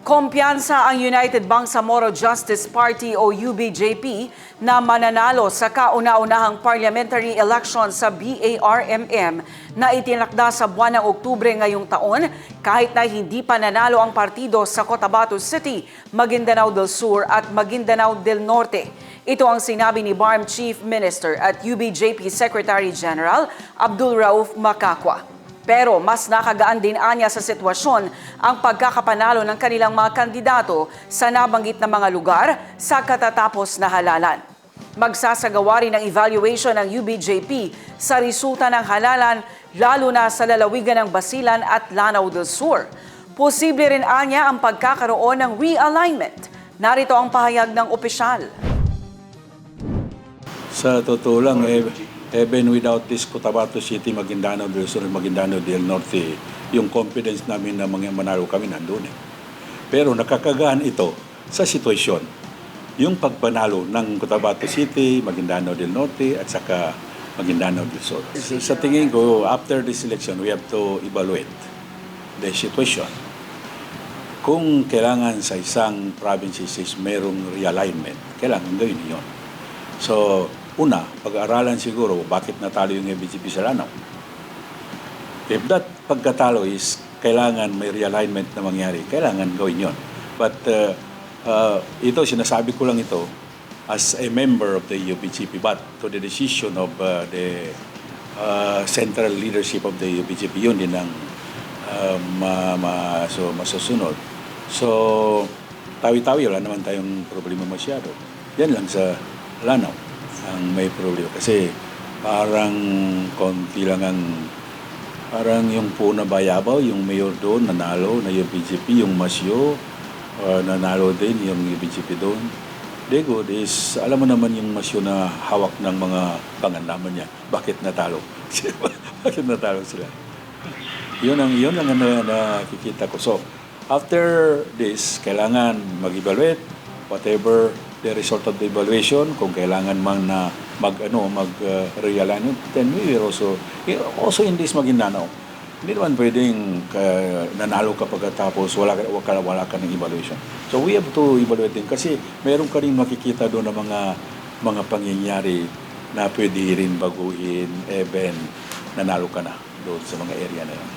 Kumpiyansa ang United Bangsamoro Justice Party o UBJP na mananalo sa kauna-unahang parliamentary election sa BARMM na itinakda sa buwan ng Oktubre ngayong taon kahit na hindi pa nanalo ang partido sa Cotabato City, Maguindanao del Sur at Maguindanao del Norte. Ito ang sinabi ni BARM Chief Minister at UBJP Secretary General Abdul Rauf Makakwa. Pero mas nakagaan din anya sa sitwasyon ang pagkakapanalo ng kanilang mga kandidato sa nabanggit na mga lugar sa katatapos na halalan. Magsasagawa rin ng evaluation ng UBJP sa resulta ng halalan lalo na sa lalawigan ng Basilan at Lanao del Sur. Posible rin anya ang pagkakaroon ng realignment. Narito ang pahayag ng opisyal. Sa totoo lang, even without this Cotabato City, Maguindanao del Sur, Maguindanao del Norte, yung confidence namin na mga manalo kami nandun eh. Pero nakakagaan ito sa sitwasyon. Yung pagpanalo ng Cotabato City, Maguindanao del Norte, at saka Maguindanao del Sur. Sa tingin ko, after this election, we have to evaluate the situation. Kung kailangan sa isang provinces is merong realignment, kailangan gawin yun. So, una, pag-aaralan siguro bakit natalo yung UBJP sa Lanao. If that pagkatalo is kailangan may realignment na mangyari, kailangan gawin yon. But ito, sinasabi ko lang ito as a member of the UBJP, but to the decision of the central leadership of the UBJP, yun din ang masusunod. So, tawi-tawi, wala naman tayong problema masyado. Yan lang sa Lanao ang may problema. Kasi parang konti lang ang parang yung Puna Bayabaw, yung mayor doon, nanalo na yung BJP, yung Masyo, nanalo din yung UBJP doon. Good is, alam mo naman yung Masyo na hawak ng mga panganlaman niya. Bakit natalo? Bakit natalo sila? Yun lang ang nakikita ko. So, after this, kailangan mag-evaluate, whatever the result of the evaluation, kung kailangan man na mag-realign, then we will also in this Maguindanao. Hindi naman pwedeng nanalo ka pagkatapos wala ka ng evaluation. So we have to evaluate din kasi meron ka rin makikita doon ng mga pangyayari na pwede rin baguhin even nanalo ka na doon sa mga area na yun.